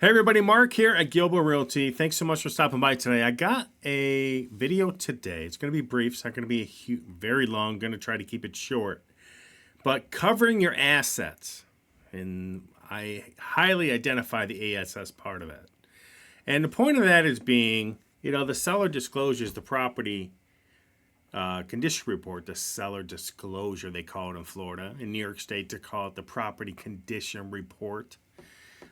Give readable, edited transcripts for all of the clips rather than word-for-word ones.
Hey everybody, Mark here at Gilbo Realty. Thanks so much for stopping by today. I got a video today. It's going to be brief. It's not going to be very long. I'm going to try to keep it short. But covering your assets, and I highly identify the ASS part of it. And the point of that is being, the seller disclosures the property condition report, the seller disclosure, they call it in Florida. In New York State, they call it the property condition report.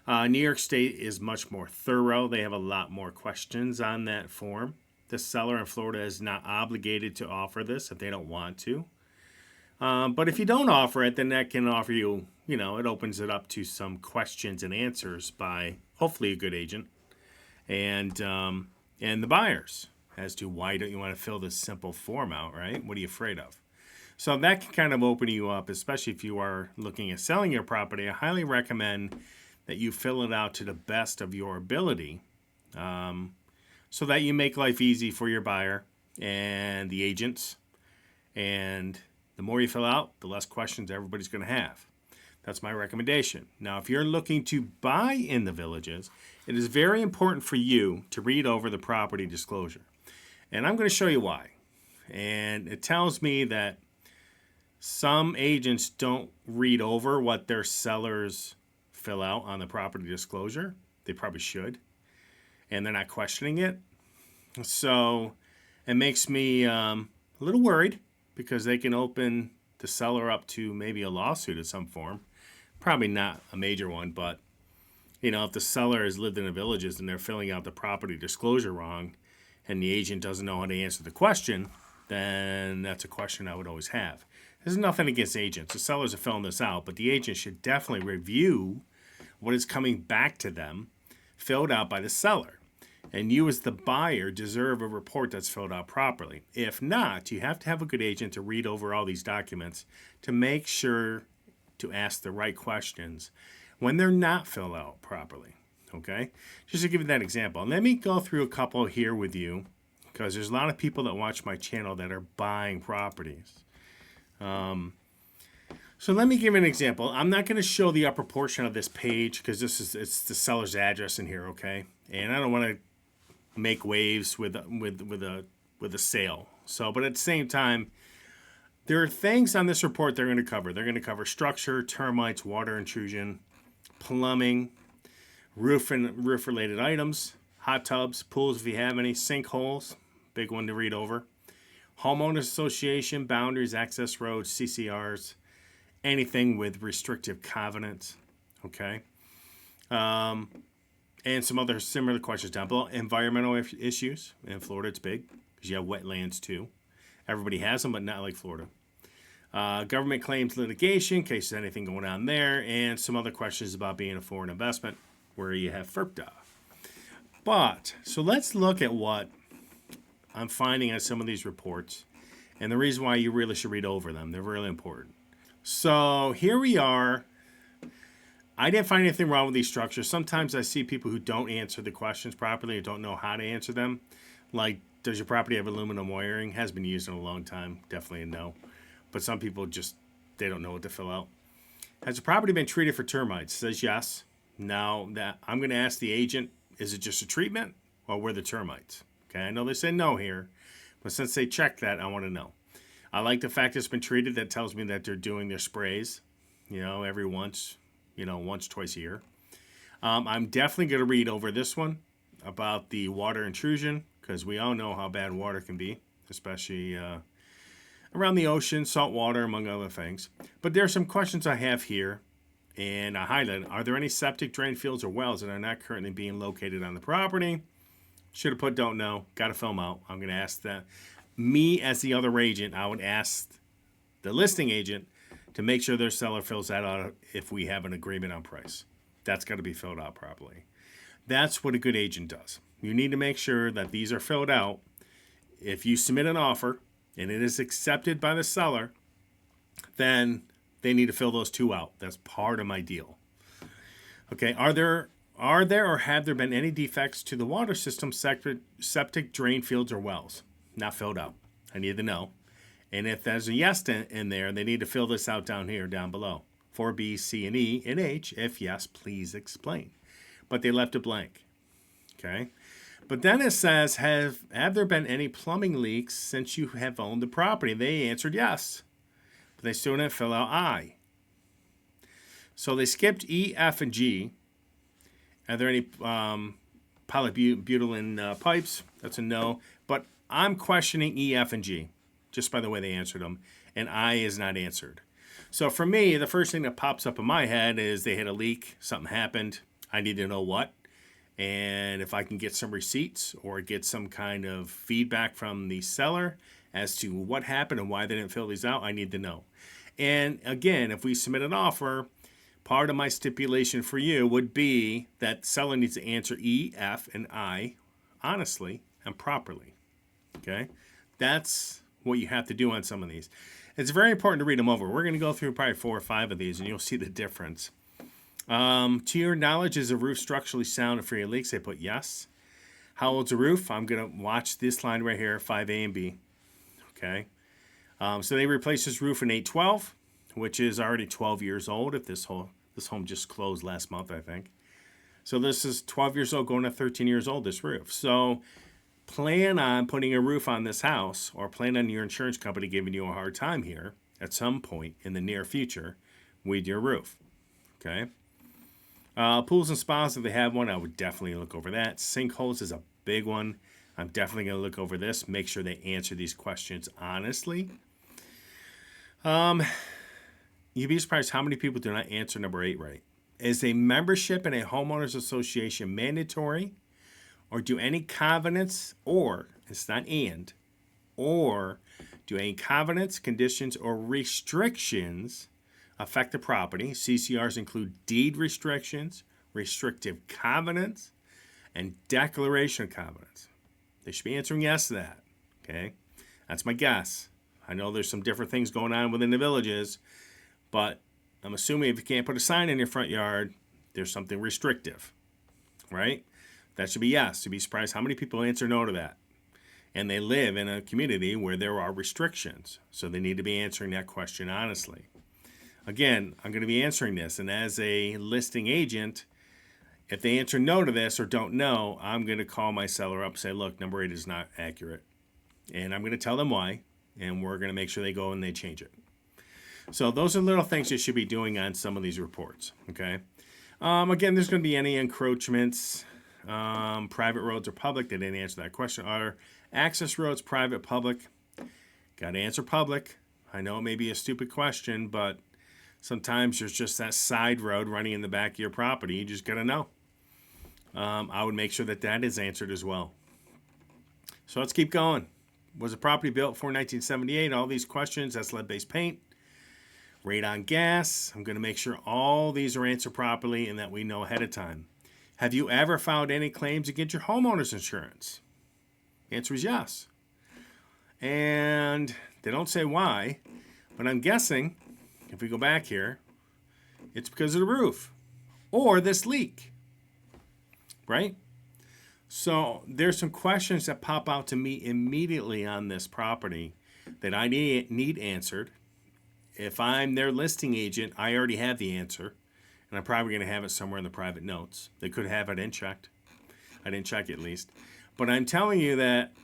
New York State is much more thorough. They have a lot more questions on that form. The seller in Florida is not obligated to offer this if they don't want to. But if you don't offer it, then that can offer you, it opens it up to some questions and answers by hopefully a good agent and the buyers as to why don't you want to fill this simple form out, right? What are you afraid of? So that can kind of open you up, especially if you are looking at selling your property. I highly recommend that you fill it out to the best of your ability so that you make life easy for your buyer and the agents. And the more you fill out, the less questions everybody's going to have. That's my recommendation. Now, if you're looking to buy in the villages, it is very important for you to read over the property disclosure. And I'm going to show you why. And it tells me that some agents don't read over what their sellers fill out on the property disclosure. They probably should. And they're not questioning it. So it makes me a little worried because they can open the seller up to maybe a lawsuit of some form. Probably not a major one, but if the seller has lived in the villages and they're filling out the property disclosure wrong and the agent doesn't know how to answer the question, then that's a question I would always have. There's nothing against agents. The sellers are filling this out, but the agent should definitely review what is coming back to them filled out by the seller. And you as the buyer deserve a report that's filled out properly. If not, you have to have a good agent to read over all these documents to make sure to ask the right questions when they're not filled out properly. Okay? Just to give you that example. And let me go through a couple here with you because there's a lot of people that watch my channel that are buying properties. So let me give you an example. I'm not going to show the upper portion of this page because it's the seller's address in here, okay? And I don't want to make waves with a sale. So, but at the same time, there are things on this report they're going to cover. They're going to cover structure, termites, water intrusion, plumbing, roof and roof-related items, hot tubs, pools if you have any, sinkholes, big one to read over, homeowners association, boundaries, access roads, CCRs, anything with restrictive covenants, okay? And some other similar questions down below. Environmental issues. In Florida, it's big because you have wetlands too. Everybody has them, but not like Florida. Government claims litigation, in case there's anything going on there, and some other questions about being a foreign investment where you have FERPDA. But, so let's look at what I'm finding on some of these reports and the reason why you really should read over them. They're really important. So here we are. I didn't find anything wrong with these structures. Sometimes I see people who don't answer the questions properly or don't know how to answer them. Like, does your property have aluminum wiring? Has been used in a long time. Definitely a no. But some people just, they don't know what to fill out. Has the property been treated for termites? Says yes. Now, that I'm going to ask the agent, is it just a treatment or were the termites? Okay, I know they say no here. But since they checked that, I want to know. I like the fact it's been treated. That tells me that they're doing their sprays, every once, twice a year. I'm definitely going to read over this one about the water intrusion because we all know how bad water can be, especially around the ocean, salt water, among other things. But there are some questions I have here, and I highlighted. Are there any septic drain fields or wells that are not currently being located on the property? Should have put don't know. Got to fill them out. I'm going to ask that. Me as the other agent, I would ask the listing agent to make sure their seller fills that out if we have an agreement on price. That's got to be filled out properly. That's what a good agent does. You need to make sure that these are filled out. If you submit an offer and it is accepted by the seller, then they need to fill those two out. That's part of my deal. Okay, are there or have there been any defects to the water system, septic drain fields, or wells? Not filled out. I need to know. And if there's a yes in there, they need to fill this out down here, down below. For B, C, and E, and H. If yes, please explain. but they left it blank. Okay. But then it says, have there been any plumbing leaks since you have owned the property? They answered yes, but they still didn't fill out I. So they skipped E, F, and G. Are there any polybutylene pipes? That's a no. But I'm questioning E, F, and G, just by the way they answered them. And I is not answered. So for me, the first thing that pops up in my head is they had a leak, something happened. I need to know what. And if I can get some receipts or get some kind of feedback from the seller as to what happened and why they didn't fill these out, I need to know. And again, if we submit an offer, part of my stipulation for you would be that seller needs to answer E, F, and I honestly and properly. Okay? That's what you have to do on some of these. It's very important to read them over. We're going to go through probably 4 or 5 of these, and you'll see the difference. To your knowledge, is a roof structurally sound and free of leaks? They put yes. How old's a roof? I'm going to watch this line right here, 5A and B. Okay. So they replaced this roof in 812, which is already 12 years old. If this home just closed last month, I think. So this is 12 years old, going to 13 years old, this roof. So plan on putting a roof on this house, or plan on your insurance company giving you a hard time here at some point in the near future with your roof. Okay. Pools and spas, if they have one, I would definitely look over that. Sinkholes is a big one. I'm definitely going to look over this. Make sure they answer these questions honestly. You'd be surprised how many people do not answer number 8 right. Is a membership in a homeowners association mandatory? Or do any covenants, or, it's not and, or do any covenants, conditions, or restrictions affect the property? CCRs include deed restrictions, restrictive covenants, and declaration covenants. They should be answering yes to that. Okay? That's my guess. I know there's some different things going on within the villages, but I'm assuming if you can't put a sign in your front yard, there's something restrictive, right? That should be yes. You'd be surprised how many people answer no to that. And they live in a community where there are restrictions, so they need to be answering that question honestly. Again, I'm going to be answering this, and as a listing agent, if they answer no to this or don't know, I'm going to call my seller up and say, look, number 8 is not accurate. And I'm going to tell them why, and we're going to make sure they go and they change it. So those are little things you should be doing on some of these reports, okay? Again, there's going to be any encroachments, private roads or public. They didn't answer that question. Are access roads private, public? Got to answer public. I know it may be a stupid question, but sometimes there's just that side road running in the back of your property. You just got to know. I would make sure that that is answered as well. So let's keep going. Was the property built before 1978? All these questions. That's lead-based paint. Rate on gas. I'm going to make sure all these are answered properly and that we know ahead of time. Have you ever filed any claims against your homeowner's insurance? The answer is yes. And they don't say why, but I'm guessing, if we go back here, it's because of the roof or this leak, right? So there's some questions that pop out to me immediately on this property that I need answered. If I'm their listing agent, I already have the answer, and I'm probably going to have it somewhere in the private notes. They could have it unchecked. I didn't check it at least. But I'm telling you that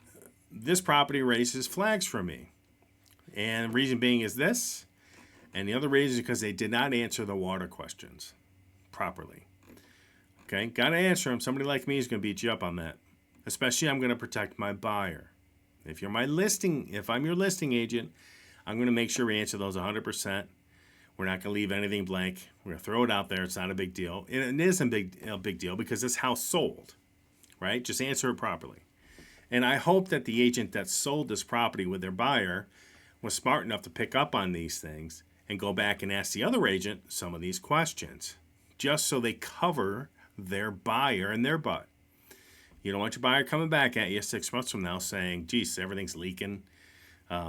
this property raises flags for me. And the reason being is this, and the other reason is because they did not answer the water questions properly. Okay, got to answer them. Somebody like me is going to beat you up on that. Especially I'm going to protect my buyer. If I'm your listing agent, I'm going to make sure we answer those 100%. We're not going to leave anything blank. We're going to throw it out there. It's not a big deal. And it is a big deal because this house sold, right? Just answer it properly. And I hope that the agent that sold this property with their buyer was smart enough to pick up on these things and go back and ask the other agent some of these questions, just so they cover their buyer and their butt. You don't want your buyer coming back at you 6 months from now saying, geez, everything's leaking.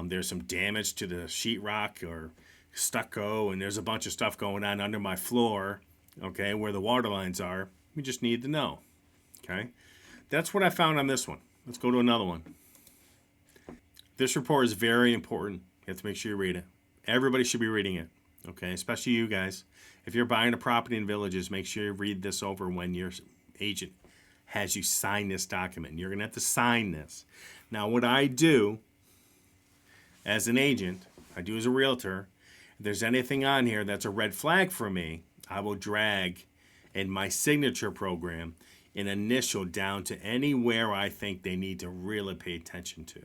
There's some damage to the sheetrock or stucco, and there's a bunch of stuff going on under my floor, okay, where the water lines are. We just need to know, okay? That's what I found on this one. Let's go to another one. This report is very important. You have to make sure you read it. Everybody should be reading it, okay, especially you guys. If you're buying a property in villages, make sure you read this over when you're agent has you sign this document. You're going to have to sign this. Now, what I do as an agent, I do as a realtor, if there's anything on here that's a red flag for me, I will drag in my signature program an initial down to anywhere I think they need to really pay attention to.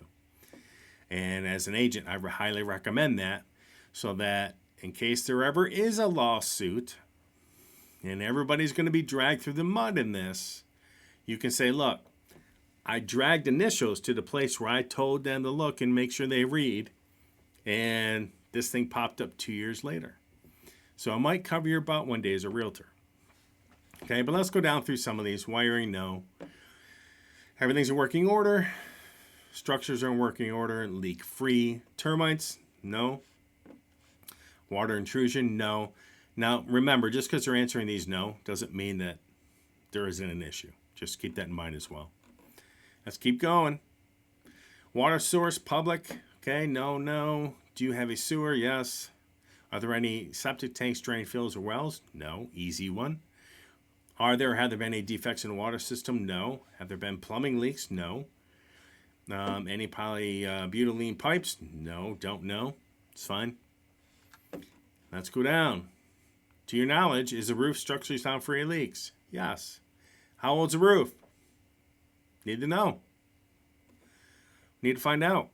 And as an agent, I highly recommend that, so that in case there ever is a lawsuit and everybody's going to be dragged through the mud in this, you can say, look, I dragged initials to the place where I told them to look and make sure they read, and this thing popped up 2 years later. So I might cover your butt one day as a realtor. Okay, but let's go down through some of these. Wiring, no. Everything's in working order. Structures are in working order. Leak free. Termites, no. Water intrusion, no. Now, remember, just because they're answering these no doesn't mean that there isn't an issue. Just keep that in mind as well. Let's keep going. Water source, public. Okay, no, no. Do you have a sewer? Yes. Are there any septic tanks, drain fields, or wells? No. Easy one. Have there been any defects in the water system? No. Have there been plumbing leaks? No. Any polybutylene pipes? No. Don't know. It's fine. Let's go down. To your knowledge, is the roof structurally sound for any leaks? Yes. How old's the roof? Need to know. Need to find out.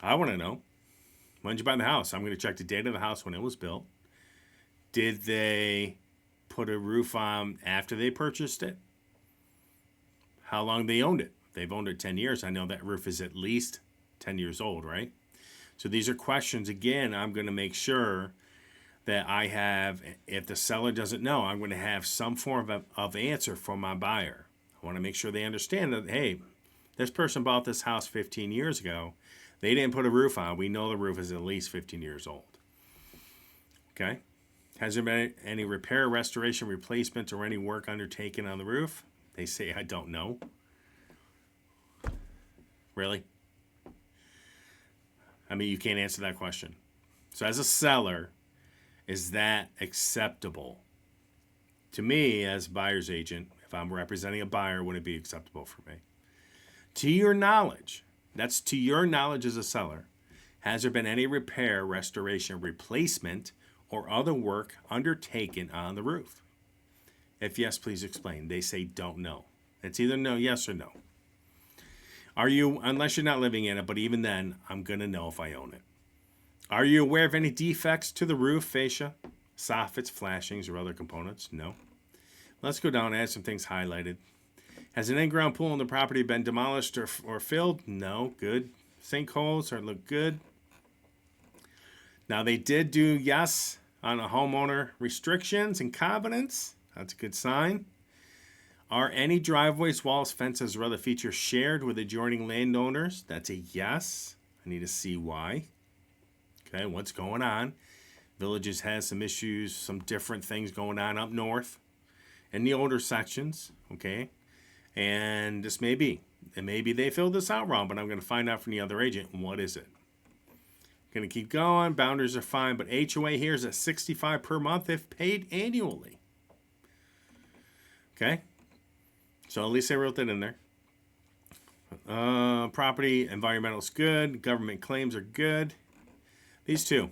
I want to know. When did you buy the house? I'm going to check the date of the house when it was built. Did they put a roof on after they purchased it? How long they owned it? They've owned it 10 years. I know that roof is at least 10 years old, right? So these are questions, again, I'm going to make sure that I have, if the seller doesn't know, I'm going to have some form of answer for my buyer. I want to make sure they understand that, hey, this person bought this house 15 years ago. They didn't put a roof on. We know the roof is at least 15 years old. Okay? Has there been any repair, restoration, replacement, or any work undertaken on the roof? They say, I don't know. Really? I mean, you can't answer that question. So as a seller, is that acceptable? To me, as a buyer's agent, if I'm representing a buyer, would it be acceptable for me? To your knowledge, that's to your knowledge as a seller, has there been any repair, restoration, replacement, or other work undertaken on the roof? If yes, please explain. They say don't know. It's either no, yes, or no. Are you, unless you're not living in it, but even then, I'm going to know if I own it. Are you aware of any defects to the roof, fascia, soffits, flashings, or other components? No. Let's go down and add some things highlighted. Has an in-ground pool on the property been demolished or filled? No. Good. Sinkholes look good. Now, they did do yes on a homeowner restrictions and covenants. That's a good sign. Are any driveways, walls, fences, or other features shared with adjoining landowners? That's a yes. I need to see why. Okay, what's going on? Villages has some issues, some different things going on up north in the older sections. Okay, and this may be. And maybe they filled this out wrong, but I'm going to find out from the other agent what is it. Going to keep going. Boundaries are fine, but HOA here is at $65 per month if paid annually. Okay. So at least I wrote that in there. Property, environmental is good. Government claims are good. These two.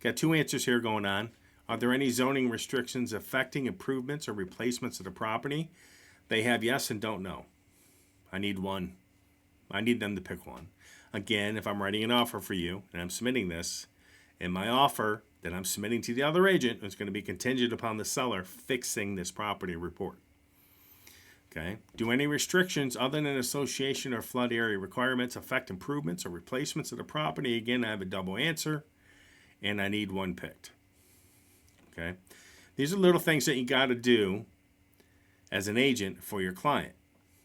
Got two answers here going on. Are there any zoning restrictions affecting improvements or replacements of the property? They have yes and don't know. I need one. I need them to pick one. Again, if I'm writing an offer for you and I'm submitting this, and my offer that I'm submitting to the other agent is going to be contingent upon the seller fixing this property report. Okay. Do any restrictions other than association or flood area requirements affect improvements or replacements of the property? Again, I have a double answer, and I need one picked. Okay. These are little things that you got to do as an agent for your client.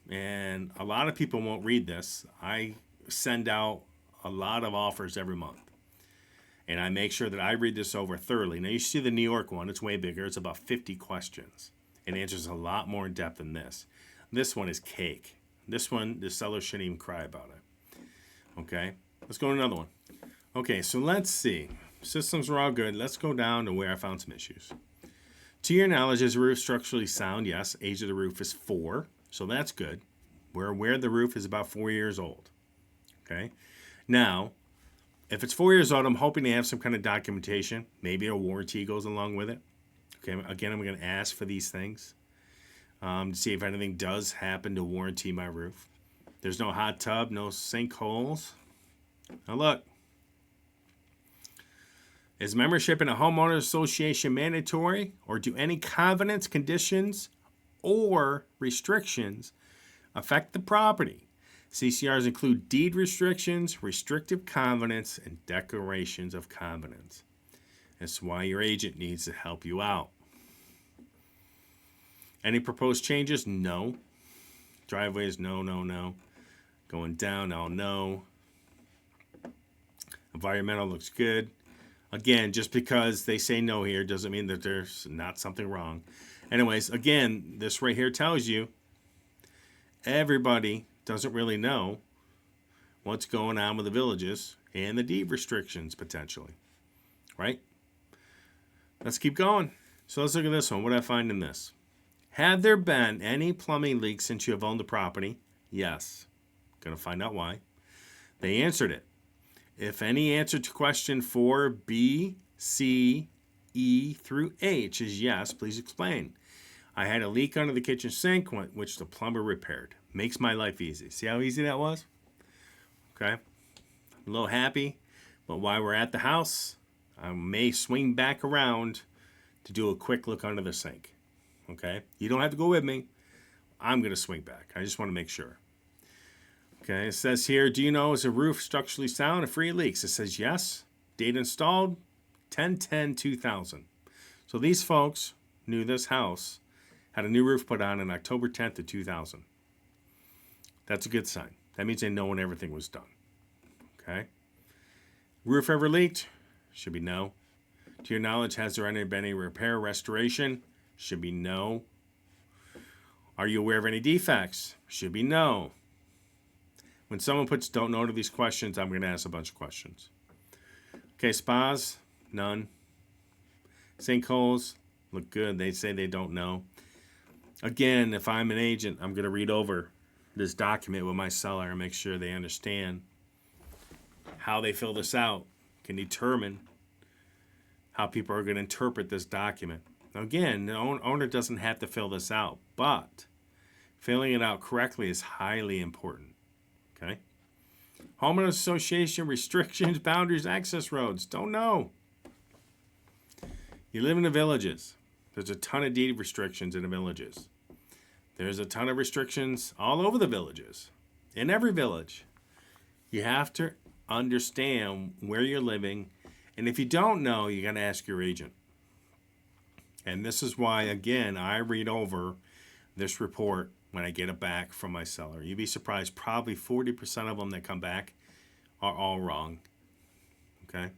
And a lot of people won't read this. I send out a lot of offers every month. And I make sure that I read this over thoroughly. Now, you see the New York one. It's way bigger. It's about 50 questions. It answers a lot more in depth than this. This one is cake. This one, the seller shouldn't even cry about it. Okay, let's go to another one. Okay, so let's see. Systems were all good. Let's go down to where I found some issues. To your knowledge, is the roof structurally sound? Yes. Age of the roof is 4, so that's good. We're aware the roof is about 4 years old. Okay. Now, if it's 4 years old, I'm hoping to have some kind of documentation. Maybe a warranty goes along with it. Okay. Again, I'm going to ask for these things to see if anything does happen to warranty my roof. There's no hot tub, no sinkholes. Now look. Is membership in a homeowner association mandatory, or do any covenants, conditions, or restrictions affect the property? CCRs include deed restrictions, restrictive covenants, and declarations of covenants. That's why your agent needs to help you out. Any proposed changes? No. Driveways? No, no, no. Going down? No. Environmental looks good. Again, just because they say no here doesn't mean that there's not something wrong. Anyways, again, this right here tells you everybody doesn't really know what's going on with the villages and the deed restrictions potentially, right? Let's keep going. So let's look at this one. What did I find in this? Have there been any plumbing leaks since you have owned the property? Yes. Going to find out why. They answered it. If any answer to question 4, B, C, E through H is yes, please explain. I had a leak under the kitchen sink, which the plumber repaired. Makes my life easy. See how easy that was? Okay. I'm a little happy, but while we're at the house, I may swing back around to do a quick look under the sink. Okay. You don't have to go with me. I'm going to swing back. I just want to make sure. Okay, it says here, do you know is a roof structurally sound and free of leaks? It says yes. Date installed, 10/10/2000. So these folks knew this house had a new roof put on October 10th of 2000. That's a good sign. That means they know when everything was done. Okay. Roof ever leaked? Should be no. To your knowledge, has there been any repair, restoration? Should be no. Are you aware of any defects? Should be no. When someone puts don't know to these questions, I'm going to ask a bunch of questions. Okay, spas, none. Sinkholes, look good. They say they don't know. Again, if I'm an agent, I'm going to read over this document with my seller and make sure they understand how they fill this out, can determine how people are going to interpret this document. Now, again, the owner doesn't have to fill this out, but filling it out correctly is highly important. Okay. Homeowners association restrictions, boundaries, access roads. Don't know. You live in the villages. There's a ton of deed restrictions in the villages. There's a ton of restrictions all over the villages. In every village. You have to understand where you're living. And if you don't know, you got to ask your agent. And this is why, again, I read over this report when I get it back from my seller. You'd be surprised, probably 40% of them that come back are all wrong. Okay?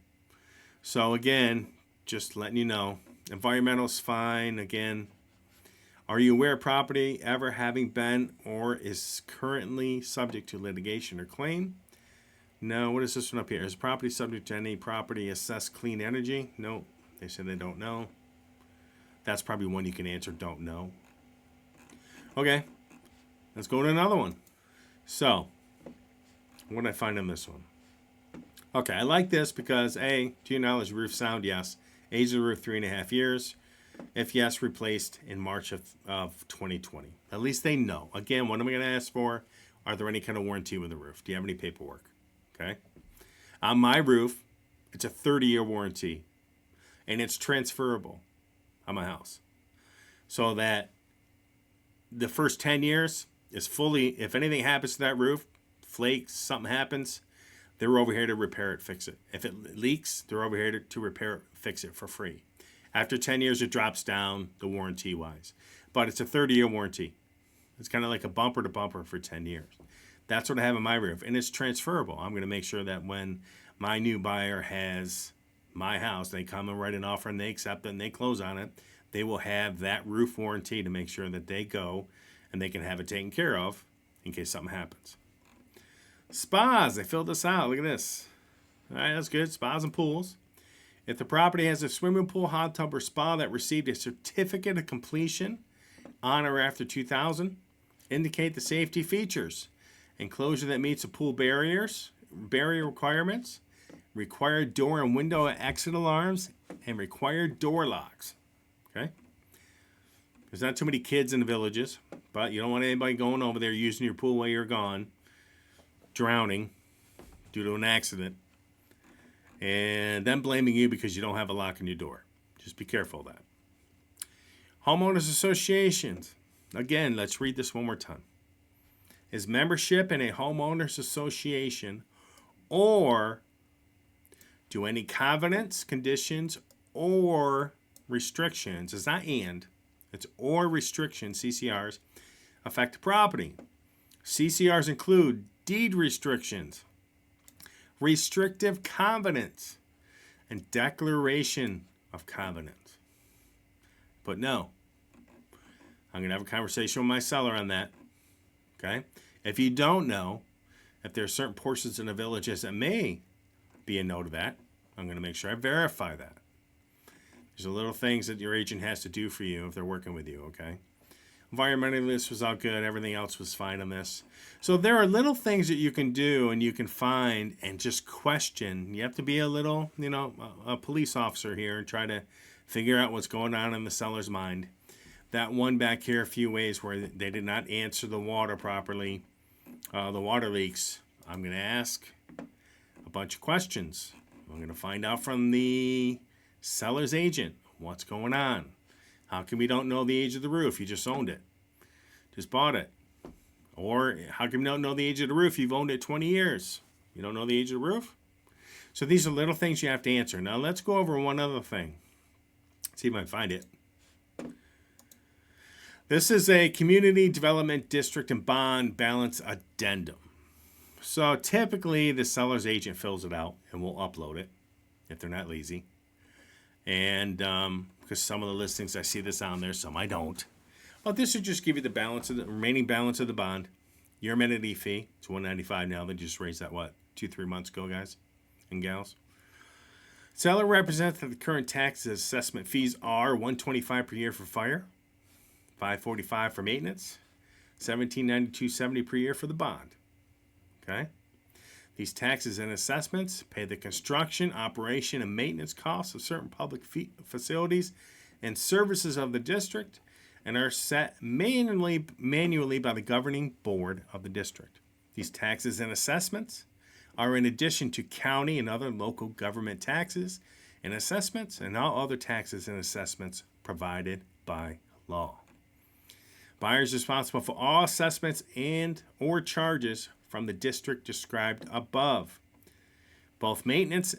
So again, just letting you know, environmental's fine. Again, are you aware of property ever having been or is currently subject to litigation or claim? No. What is this one up here? Is property subject to any property assessed clean energy? No. They said they don't know. That's probably one you can answer, don't know. Okay. Let's go to another one. So, what did I find in this one? Okay, I like this because A, to your knowledge, roof sound, yes. Age of the roof, 3.5 years. If yes, replaced in March of 2020. At least they know. Again, what am I going to ask for? Are there any kind of warranty with the roof? Do you have any paperwork? Okay. On my roof, it's a 30-year warranty. And it's transferable on my house. So that the first 10 years is fully, if anything happens to that roof, flakes, something happens, they're over here to repair it, fix it. If it leaks, they're over here to repair it, fix it for free. After 10 years, it drops down the warranty-wise. But it's a 30-year warranty. It's kind of like a bumper to bumper for 10 years. That's what I have on my roof. And it's transferable. I'm going to make sure that when my new buyer has my house, they come and write an offer and they accept it and they close on it, they will have that roof warranty to make sure that they go and they can have it taken care of in case something happens. Spas, they filled this out. Look at this. All right, that's good. Spas and pools. If the property has a swimming pool, hot tub, or spa that received a certificate of completion on or after 2000, indicate the safety features. Enclosure that meets the pool barrier requirements, required door and window exit alarms, and required door locks. Okay? There's not too many kids in the villages, but you don't want anybody going over there using your pool while you're gone, drowning due to an accident, and then blaming you because you don't have a lock on your door. Just be careful of that. Homeowners associations. Again, let's read this one more time. Is membership in a homeowners association or do any covenants, conditions, or restrictions, it's not and, it's or restrictions, CCRs, affect the property? CCRs include deed restrictions, restrictive covenants, and declaration of covenants. But no, I'm going to have a conversation with my seller on that. Okay? If you don't know, if there are certain portions in the villages that may be a no to that, I'm going to make sure I verify that. There's a little things that your agent has to do for you if they're working with you, okay? Environmentally, this was all good. Everything else was fine on this. So there are little things that you can do and you can find and just question. You have to be a little, a police officer here and try to figure out what's going on in the seller's mind. That one back here, a few ways where they did not answer the water properly, the water leaks. I'm going to ask a bunch of questions. I'm going to find out from the seller's agent what's going on. How come we don't know the age of the roof? You just owned it. Just bought it. Or how come you don't know the age of the roof? You've owned it 20 years. You don't know the age of the roof? So these are little things you have to answer. Now let's go over one other thing. See if I can find it. This is a Community Development District and Bond Balance Addendum. So typically the seller's agent fills it out and will upload it if they're not lazy. And because some of the listings I see this on there, some I don't. Well, this should just give you the balance of the remaining balance of the bond. Your amenity fee, it's $195 now. They just raised that 2-3 months ago, guys and gals. Seller represents that the current tax assessment fees are $125 per year for fire, $545 for maintenance, $1792.70 per year for the bond. Okay? These taxes and assessments pay the construction, operation, and maintenance costs of certain public facilities and services of the district and are set manually by the governing board of the district. These taxes and assessments are in addition to county and other local government taxes and assessments and all other taxes and assessments provided by law. Buyer is responsible for all assessments and or charges from the district described above, both maintenance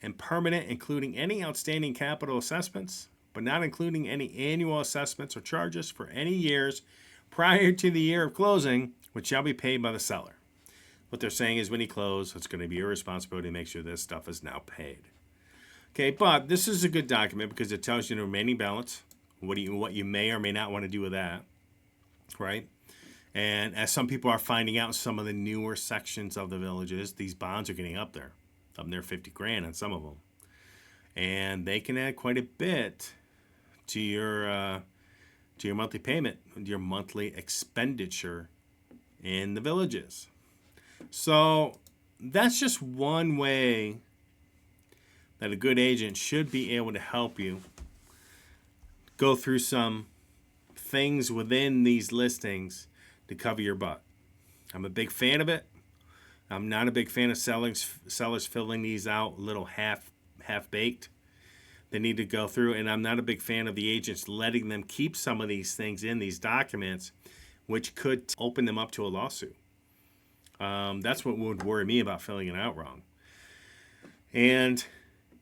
and permanent, including any outstanding capital assessments, but not including any annual assessments or charges for any years prior to the year of closing, which shall be paid by the seller. What they're saying is when you close, it's going to be your responsibility to make sure this stuff is now paid. Okay, but this is a good document because it tells you the remaining balance, what you may or may not want to do with that, right? And as some people are finding out in some of the newer sections of the villages, these bonds are getting up there $50,000 on some of them. And they can add quite a bit to your monthly payment, your monthly expenditure in the villages. So that's just one way that a good agent should be able to help you go through some things within these listings to cover your butt. I'm a big fan of it. I'm not a big fan of sellers filling these out a little half-baked. They need to go through, and I'm not a big fan of the agents letting them keep some of these things in these documents, which could open them up to a lawsuit. That's what would worry me about filling it out wrong. And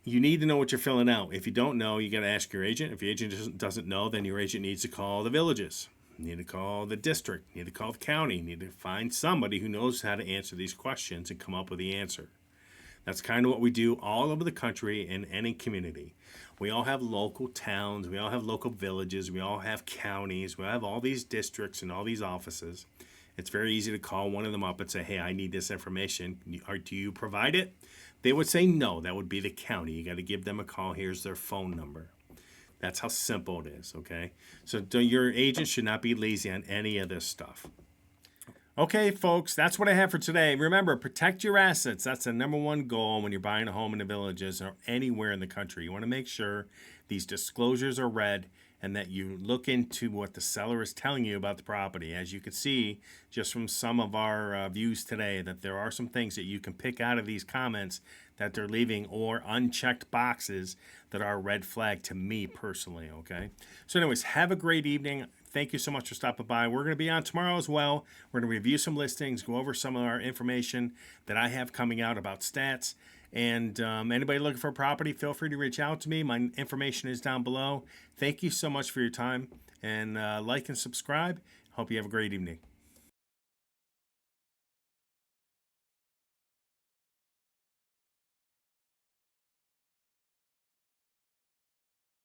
you need to know what you're filling out. If you don't know, you got to ask your agent. If your agent doesn't know, then your agent needs to call the villages. You need to call the district. You need to call the county. You need to find somebody who knows how to answer these questions and come up with the answer. That's kind of what we do all over the country in any community. We all have local towns. We all have local villages. We all have counties. We have all these districts and all these offices. It's very easy to call one of them up and say, hey, I need this information. Do you provide it? They would say no. That would be the county. You got to give them a call. Here's their phone number. That's how simple it is, okay? So your agent should not be lazy on any of this stuff. Okay, folks, that's what I have for today. Remember, protect your assets. That's the number one goal when you're buying a home in the Villages or anywhere in the country. You want to make sure these disclosures are read and that you look into what the seller is telling you about the property. As you can see, just from some of our views today, that there are some things that you can pick out of these comments that they're leaving or unchecked boxes that are a red flag to me personally, okay? So anyways, have a great evening. Thank you so much for stopping by. We're going to be on tomorrow as well. We're going to review some listings, go over some of our information that I have coming out about stats. And anybody looking for a property, feel free to reach out to me. My information is down below. Thank you so much for your time. And like and subscribe. Hope you have a great evening.